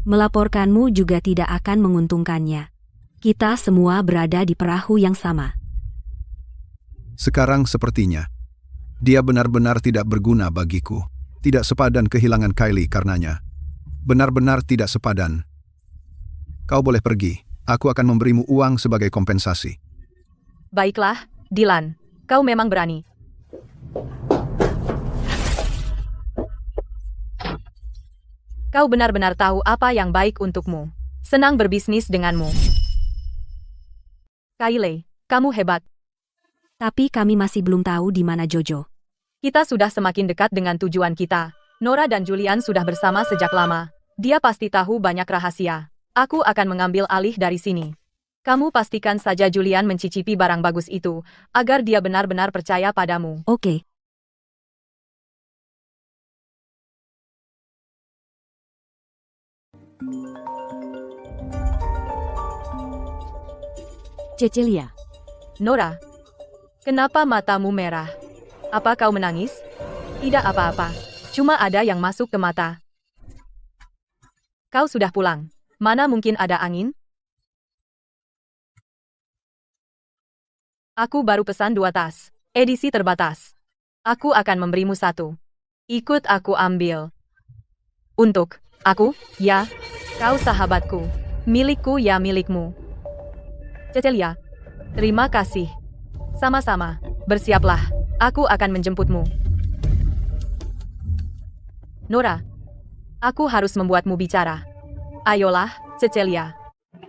Melaporkanmu juga tidak akan menguntungkannya. Kita semua berada di perahu yang sama. Sekarang sepertinya, dia benar-benar tidak berguna bagiku. Tidak sepadan kehilangan Kylie karenanya. Benar-benar tidak sepadan. Kau boleh pergi. Aku akan memberimu uang sebagai kompensasi. Baiklah, Dylan. Kau memang berani. Kau benar-benar tahu apa yang baik untukmu. Senang berbisnis denganmu. Kylie, kamu hebat. Tapi kami masih belum tahu di mana Jojo. Kita sudah semakin dekat dengan tujuan kita. Nora dan Julian sudah bersama sejak lama. Dia pasti tahu banyak rahasia. Aku akan mengambil alih dari sini. Kamu pastikan saja Julian mencicipi barang bagus itu, agar dia benar-benar percaya padamu. Oke. Cecelia. Nora, kenapa matamu merah? Apa kau menangis? Tidak apa-apa, cuma ada yang masuk ke mata. Kau sudah pulang. Mana mungkin ada angin? Aku baru pesan 2 tas. Edisi terbatas. Aku akan memberimu 1. Ikut aku ambil. Untuk aku, ya. Kau sahabatku. Milikku ya milikmu. Cecilia. Terima kasih. Sama-sama. Bersiaplah. Aku akan menjemputmu. Nora. Aku harus membuatmu bicara. Ayolah, Cecilia.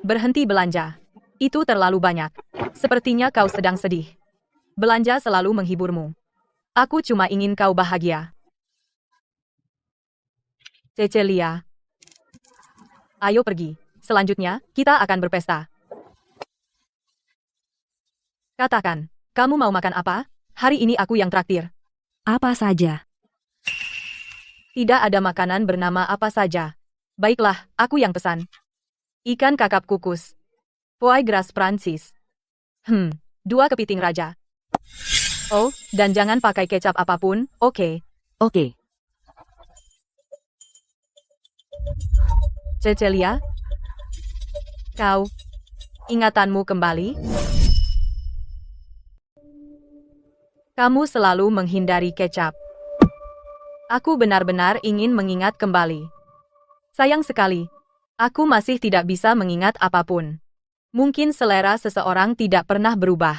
Berhenti belanja. Itu terlalu banyak. Sepertinya kau sedang sedih. Belanja selalu menghiburmu. Aku cuma ingin kau bahagia. Cecilia. Ayo pergi. Selanjutnya, kita akan berpesta. Katakan, kamu mau makan apa? Hari ini aku yang traktir. Apa saja? Tidak ada makanan bernama apa saja. Baiklah, aku yang pesan. Ikan kakap kukus. Foie gras Prancis. 2 kepiting raja. Oh, dan jangan pakai kecap apapun, oke? Oke. Cecilia? Kau? Ingatanmu kembali? Kamu selalu menghindari kecap. Aku benar-benar ingin mengingat kembali. Sayang sekali. Aku masih tidak bisa mengingat apapun. Mungkin selera seseorang tidak pernah berubah.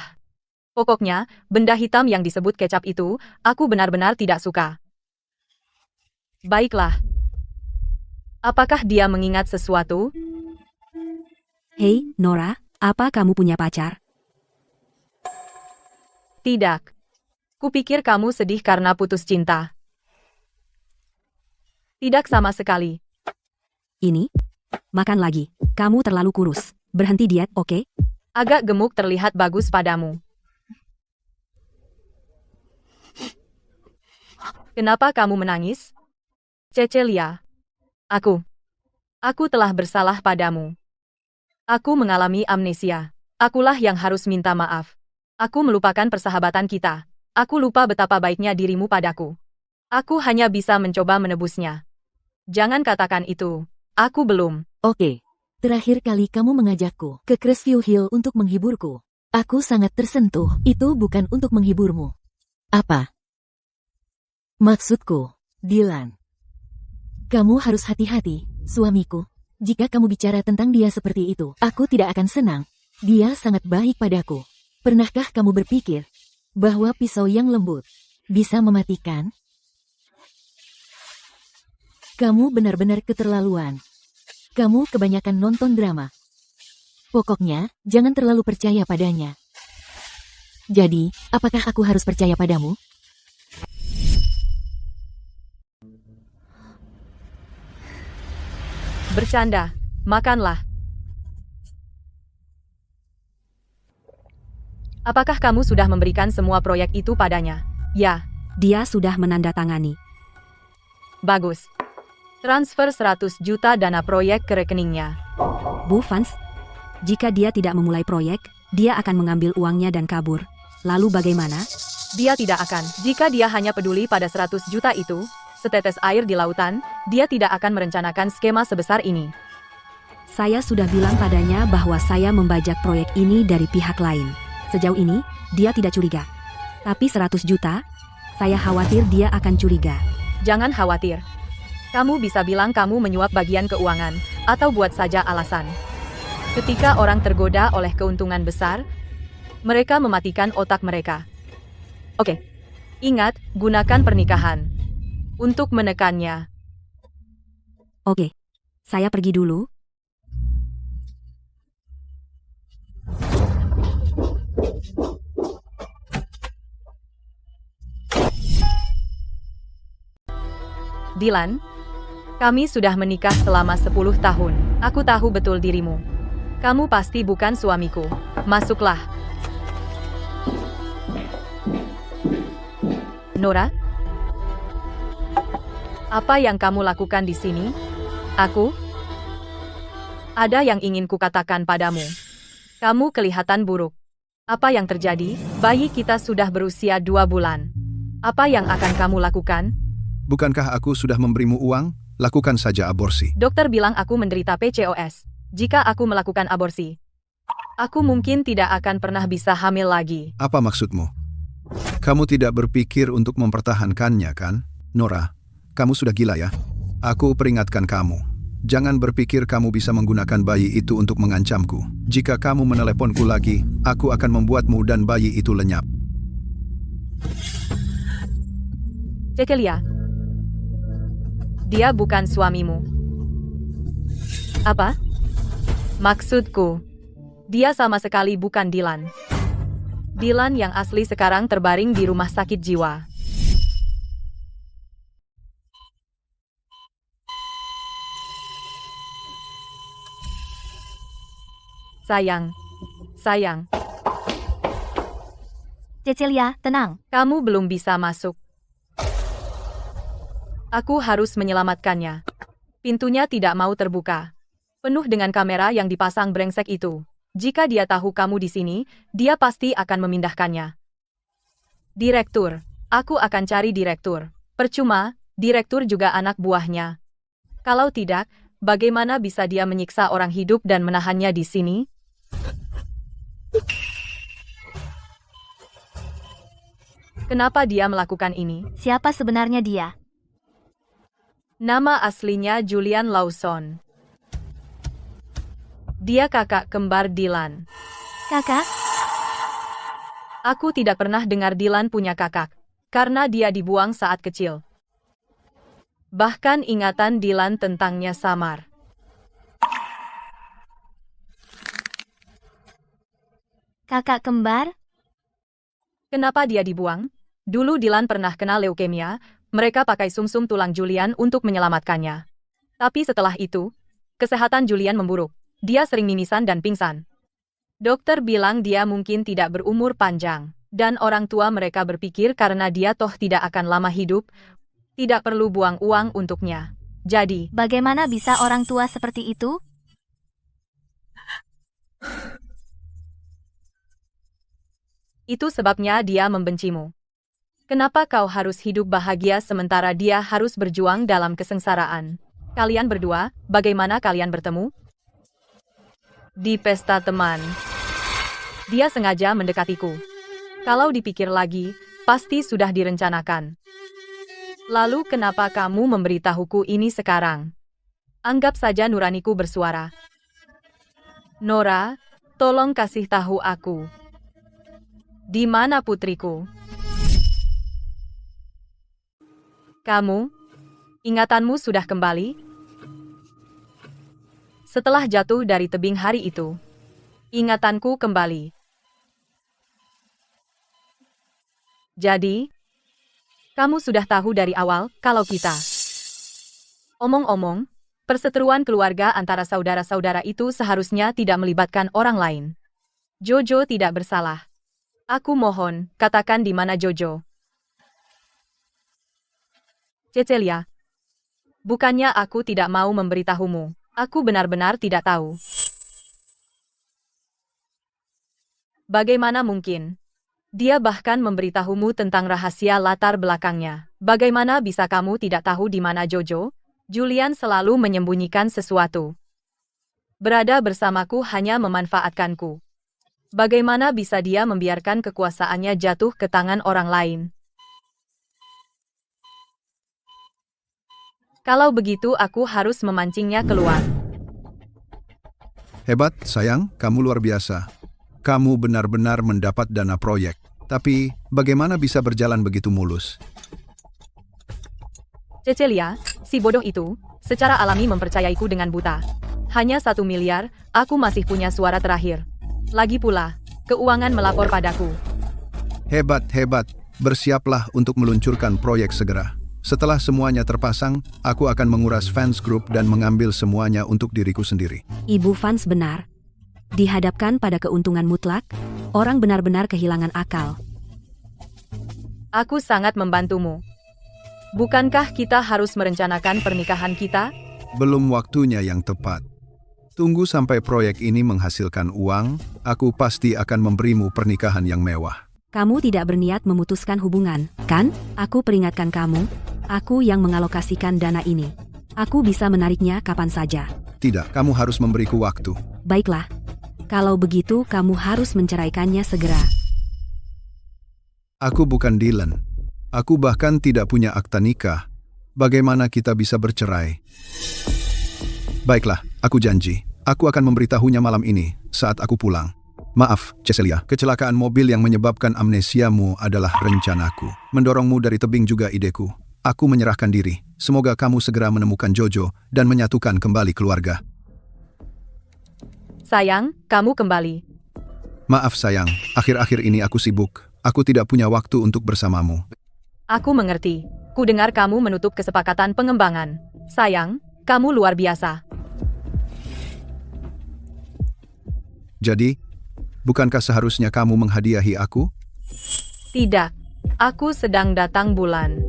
Pokoknya, benda hitam yang disebut kecap itu, aku benar-benar tidak suka. Baiklah. Apakah dia mengingat sesuatu? Hei, Nora, apa kamu punya pacar? Tidak. Kupikir kamu sedih karena putus cinta. Tidak sama sekali. Ini? Makan lagi. Kamu terlalu kurus. Berhenti diet, oke? Agak gemuk terlihat bagus padamu. Kenapa kamu menangis? Cecilia. Aku telah bersalah padamu. Aku mengalami amnesia. Akulah yang harus minta maaf. Aku melupakan persahabatan kita. Aku lupa betapa baiknya dirimu padaku. Aku hanya bisa mencoba menebusnya. Jangan katakan itu. Aku belum. Oke. Terakhir kali kamu mengajakku ke Crestview Hill untuk menghiburku. Aku sangat tersentuh. Itu bukan untuk menghiburmu. Apa? Maksudku, Dylan. Kamu harus hati-hati, suamiku. Jika kamu bicara tentang dia seperti itu, aku tidak akan senang. Dia sangat baik padaku. Pernahkah kamu berpikir bahwa pisau yang lembut bisa mematikan? Kamu benar-benar keterlaluan. Kamu kebanyakan nonton drama. Pokoknya, jangan terlalu percaya padanya. Jadi, apakah aku harus percaya padamu? Bercanda. Makanlah. Apakah kamu sudah memberikan semua proyek itu padanya? Ya. Dia sudah menandatangani. Bagus. Transfer 100 juta dana proyek ke rekeningnya. Bu Vance, jika dia tidak memulai proyek, dia akan mengambil uangnya dan kabur. Lalu bagaimana? Dia tidak akan. Jika dia hanya peduli pada 100 juta itu, setetes air di lautan, dia tidak akan merencanakan skema sebesar ini. Saya sudah bilang padanya bahwa saya membajak proyek ini dari pihak lain. Sejauh ini, dia tidak curiga. Tapi 100 juta, saya khawatir dia akan curiga. Jangan khawatir. Kamu bisa bilang kamu menyuap bagian keuangan, atau buat saja alasan. Ketika orang tergoda oleh keuntungan besar, mereka mematikan otak mereka. Oke. Ingat, gunakan pernikahan untuk menekannya. Oke. Saya pergi dulu. Dylan, kami sudah menikah selama 10 tahun. Aku tahu betul dirimu. Kamu pasti bukan suamiku. Masuklah. Nora? Apa yang kamu lakukan di sini? Aku? Ada yang ingin kukatakan padamu. Kamu kelihatan buruk. Apa yang terjadi? Bayi kita sudah berusia 2 bulan. Apa yang akan kamu lakukan? Bukankah aku sudah memberimu uang? lakukan saja aborsi. Dokter bilang aku menderita PCOS. Jika aku melakukan aborsi, aku mungkin tidak akan pernah bisa hamil lagi. Apa maksudmu? Kamu tidak berpikir untuk mempertahankannya, kan? Nora, kamu sudah gila ya? Aku peringatkan kamu. Jangan berpikir kamu bisa menggunakan bayi itu untuk mengancamku. Jika kamu meneleponku lagi, aku akan membuatmu dan bayi itu lenyap. Cecilia, dia bukan suamimu. Apa? Maksudku, dia sama sekali bukan Dylan. Dylan yang asli sekarang terbaring di rumah sakit jiwa. Sayang. Cecilia, tenang. Kamu belum bisa masuk. Aku harus menyelamatkannya. Pintunya tidak mau terbuka. Penuh dengan kamera yang dipasang brengsek itu. Jika dia tahu kamu di sini, dia pasti akan memindahkannya. Direktur. Aku akan cari direktur. Percuma, direktur juga anak buahnya. Kalau tidak, bagaimana bisa dia menyiksa orang hidup dan menahannya di sini? Kenapa dia melakukan ini? Siapa sebenarnya dia? Nama aslinya Julian Lawson. Dia kakak kembar Dylan. Kakak? Aku tidak pernah dengar Dylan punya kakak, karena dia dibuang saat kecil. Bahkan ingatan Dylan tentangnya samar. Kakak kembar? Kenapa dia dibuang? Dulu Dylan pernah kena leukemia, mereka pakai sumsum tulang Julian untuk menyelamatkannya. Tapi setelah itu, kesehatan Julian memburuk. Dia sering mimisan dan pingsan. Dokter bilang dia mungkin tidak berumur panjang, dan orang tua mereka berpikir karena dia toh tidak akan lama hidup, tidak perlu buang uang untuknya. Jadi, Bagaimana bisa orang tua seperti itu? itu sebabnya dia membencimu. Kenapa kau harus hidup bahagia sementara dia harus berjuang dalam kesengsaraan? Kalian berdua, bagaimana kalian bertemu? Di pesta teman. Dia sengaja mendekatiku. Kalau dipikir lagi, pasti sudah direncanakan. Lalu kenapa kamu memberitahuku ini sekarang? Anggap saja nuraniku bersuara. Nora, tolong kasih tahu aku. Di mana putriku? Kamu? Ingatanmu sudah kembali? Setelah jatuh dari tebing hari itu, ingatanku kembali. Jadi, kamu sudah tahu dari awal kalau kita. Omong-omong, perseteruan keluarga antara saudara-saudara itu seharusnya tidak melibatkan orang lain. Jojo tidak bersalah. Aku mohon, katakan di mana Jojo. Cecilia. Bukannya aku tidak mau memberitahumu. Aku benar-benar tidak tahu. Bagaimana mungkin? Dia bahkan memberitahumu tentang rahasia latar belakangnya. Bagaimana bisa kamu tidak tahu di mana Jojo? Julian selalu menyembunyikan sesuatu. Berada bersamaku hanya memanfaatkanku. Bagaimana bisa dia membiarkan kekuasaannya jatuh ke tangan orang lain? Kalau begitu aku harus memancingnya keluar. Hebat, sayang, kamu luar biasa. Kamu benar-benar mendapat dana proyek. Tapi, bagaimana bisa berjalan begitu mulus? Cecilia, si bodoh itu, secara alami mempercayaiku dengan buta. Hanya 1 miliar, aku masih punya suara terakhir. Lagi pula, keuangan melapor padaku. Hebat, hebat. Bersiaplah untuk meluncurkan proyek segera. Setelah semuanya terpasang, aku akan menguras fans group dan mengambil semuanya untuk diriku sendiri. Ibu Vance benar. Dihadapkan pada keuntungan mutlak, orang benar-benar kehilangan akal. Aku sangat membantumu. Bukankah kita harus merencanakan pernikahan kita? Belum waktunya yang tepat. Tunggu sampai proyek ini menghasilkan uang, aku pasti akan memberimu pernikahan yang mewah. Kamu tidak berniat memutuskan hubungan, kan? Aku peringatkan kamu, aku yang mengalokasikan dana ini. Aku bisa menariknya kapan saja. Tidak, kamu harus memberiku waktu. Baiklah. Kalau begitu kamu harus menceraikannya segera. Aku bukan Dylan. Aku bahkan tidak punya akta nikah. Bagaimana kita bisa bercerai? Baiklah, aku janji. Aku akan memberitahunya malam ini saat aku pulang. Maaf, Cecilia, kecelakaan mobil yang menyebabkan amnesiamu adalah rencanaku. Mendorongmu dari tebing juga ideku. Aku menyerahkan diri. Semoga kamu segera menemukan Jojo dan menyatukan kembali keluarga. Sayang, kamu kembali. Maaf sayang, akhir-akhir ini aku sibuk. Aku tidak punya waktu untuk bersamamu. Aku mengerti. Ku dengar kamu menutup kesepakatan pengembangan. Sayang, kamu luar biasa. Jadi, bukankah seharusnya kamu menghadiahi aku? Tidak. Aku sedang datang bulan.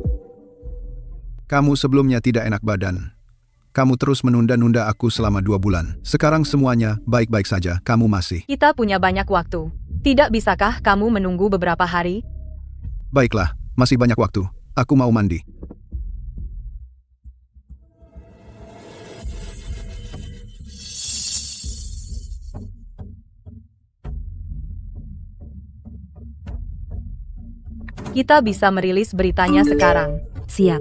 Kamu sebelumnya tidak enak badan. Kamu terus menunda-nunda aku selama 2 bulan. Sekarang semuanya baik-baik saja, kamu masih. Kita punya banyak waktu. Tidak bisakah kamu menunggu beberapa hari? Baiklah, masih banyak waktu. Aku mau mandi. Kita bisa merilis beritanya sekarang. Siap.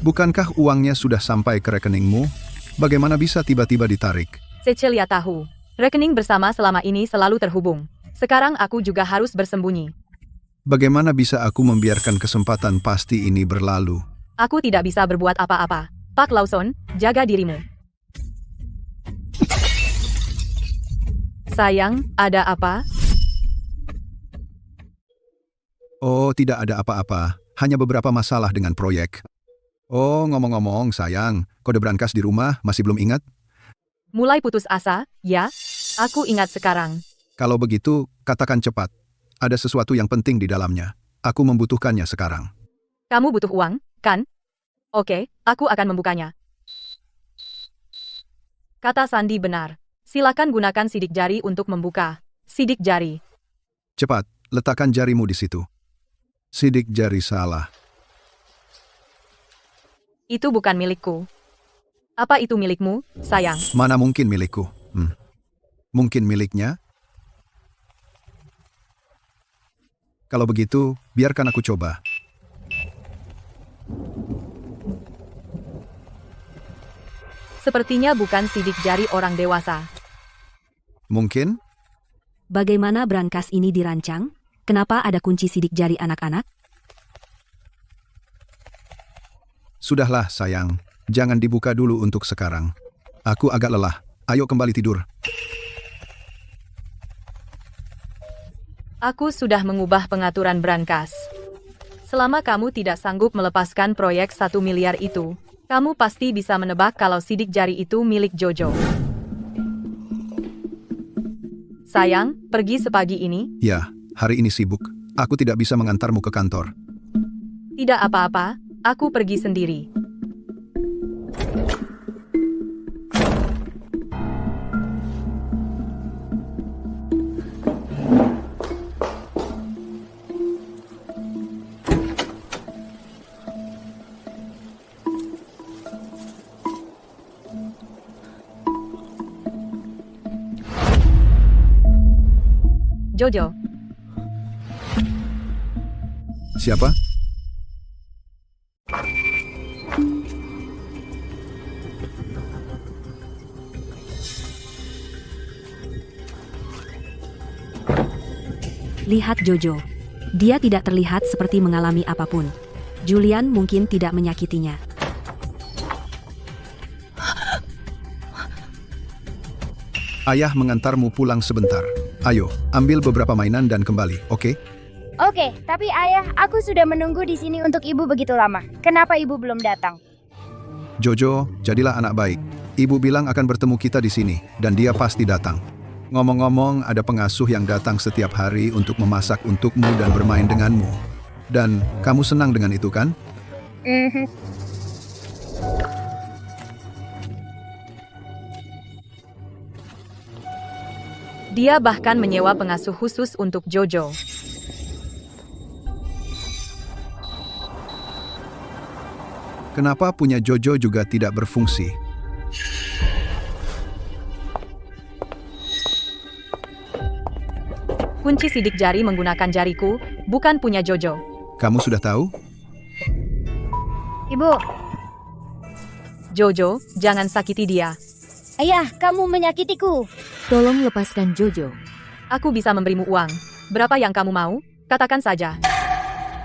Bukankah uangnya sudah sampai ke rekeningmu? Bagaimana bisa tiba-tiba ditarik? Cecilia tahu. Rekening bersama selama ini selalu terhubung. Sekarang aku juga harus bersembunyi. Bagaimana bisa aku membiarkan kesempatan pasti ini berlalu? Aku tidak bisa berbuat apa-apa. Pak Lawson, jaga dirimu. Sayang, ada apa? Oh, tidak ada apa-apa. Hanya beberapa masalah dengan proyek. Oh, ngomong-ngomong, sayang, kode brankas di rumah masih belum ingat? Mulai putus asa, ya? Aku ingat sekarang. Kalau begitu, katakan cepat. Ada sesuatu yang penting di dalamnya. Aku membutuhkannya sekarang. Kamu butuh uang, kan? Oke, aku akan membukanya. Kata Sandy benar. Silakan gunakan sidik jari untuk membuka. Sidik jari. Cepat, letakkan jarimu di situ. Sidik jari salah. Itu bukan milikku. Apa itu milikmu, sayang? Mana mungkin milikku? Mungkin miliknya? Kalau begitu, biarkan aku coba. Sepertinya bukan sidik jari orang dewasa. Mungkin? Bagaimana brankas ini dirancang? Kenapa ada kunci sidik jari anak-anak? Sudahlah, sayang. Jangan dibuka dulu untuk sekarang. Aku agak lelah. Ayo kembali tidur. Aku sudah mengubah pengaturan brankas. Selama kamu tidak sanggup melepaskan proyek 1 miliar itu, kamu pasti bisa menebak kalau sidik jari itu milik Jojo. Sayang, pergi sepagi ini? Ya, hari ini sibuk. Aku tidak bisa mengantarmu ke kantor. Tidak apa-apa, aku pergi sendiri. Jojo. Siapa? Lihat Jojo. Dia tidak terlihat seperti mengalami apapun. Julian mungkin tidak menyakitinya. Ayah mengantarmu pulang sebentar. Ayo, ambil beberapa mainan dan kembali, oke? Oke, tapi ayah, aku sudah menunggu di sini untuk ibu begitu lama. Kenapa ibu belum datang? Jojo, jadilah anak baik. Ibu bilang akan bertemu kita di sini, dan dia pasti datang. Ngomong-ngomong, ada pengasuh yang datang setiap hari untuk memasak untukmu dan bermain denganmu. Dan kamu senang dengan itu, kan? Dia bahkan menyewa pengasuh khusus untuk Jojo. Kenapa punya Jojo juga tidak berfungsi? Kunci sidik jari menggunakan jariku, bukan punya Jojo. Kamu sudah tahu? Ibu, Jojo, jangan sakiti dia. ayah, kamu menyakitiku. Tolong lepaskan Jojo. Aku bisa memberimu uang. Berapa yang kamu mau? Katakan saja.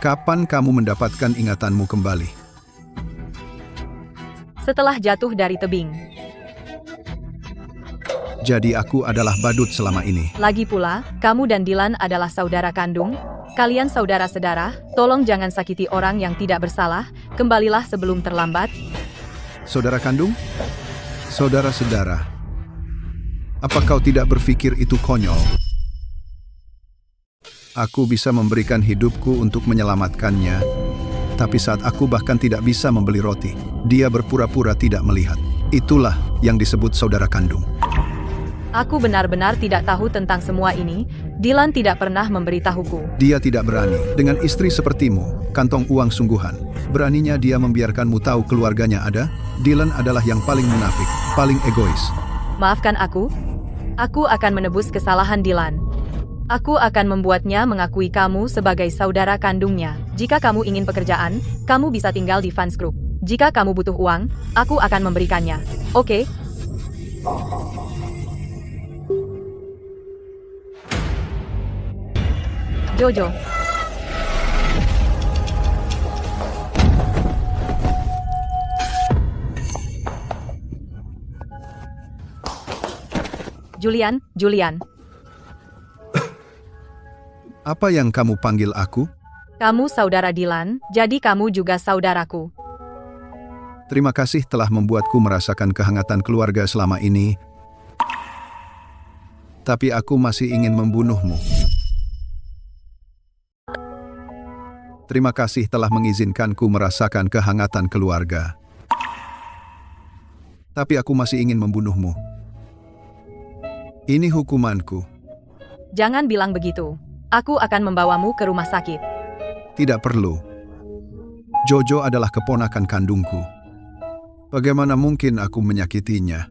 Kapan kamu mendapatkan ingatanmu kembali? Setelah jatuh dari tebing. Jadi aku adalah badut selama ini. Lagi pula, kamu dan Dylan adalah saudara kandung. Kalian saudara-saudara, tolong jangan sakiti orang yang tidak bersalah. Kembalilah sebelum terlambat. Saudara kandung? Saudara-saudara. Apa kau tidak berpikir itu konyol? Aku bisa memberikan hidupku untuk menyelamatkannya, tapi saat aku bahkan tidak bisa membeli roti, dia berpura-pura tidak melihat. Itulah yang disebut saudara kandung. Aku benar-benar tidak tahu tentang semua ini. Dylan tidak pernah memberitahuku. Dia tidak berani. Dengan istri sepertimu, kantong uang sungguhan. Beraninya dia membiarkanmu tahu keluarganya ada? Dylan adalah yang paling munafik, paling egois. Maafkan aku. Aku akan menebus kesalahan Dylan. Aku akan membuatnya mengakui kamu sebagai saudara kandungnya. Jika kamu ingin pekerjaan, kamu bisa tinggal di Fans Group. Jika kamu butuh uang, aku akan memberikannya. Oke? Jojo. Julian. Apa yang kamu panggil aku? Kamu saudara Dylan, jadi kamu juga saudaraku. Terima kasih telah membuatku merasakan kehangatan keluarga selama ini. Tapi aku masih ingin membunuhmu. Terima kasih telah mengizinkanku merasakan kehangatan keluarga. Tapi aku masih ingin membunuhmu. Ini hukumanku. Jangan bilang begitu. Aku akan membawamu ke rumah sakit. Tidak perlu. Jojo adalah keponakan kandungku. Bagaimana mungkin aku menyakitinya?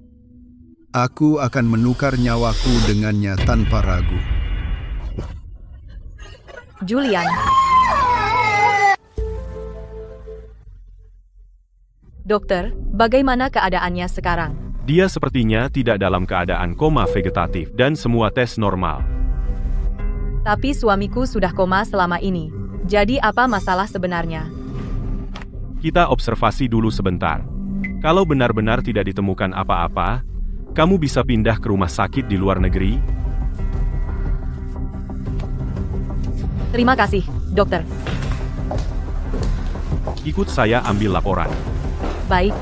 Aku akan menukar nyawaku dengannya tanpa ragu. Julian. Dokter, bagaimana keadaannya sekarang? Dia sepertinya tidak dalam keadaan koma vegetatif dan semua tes normal. Tapi suamiku sudah koma selama ini. Jadi apa masalah sebenarnya? Kita observasi dulu sebentar. Kalau benar-benar tidak ditemukan apa-apa, kamu bisa pindah ke rumah sakit di luar negeri. Terima kasih, dokter. Ikut saya ambil laporan. Baik.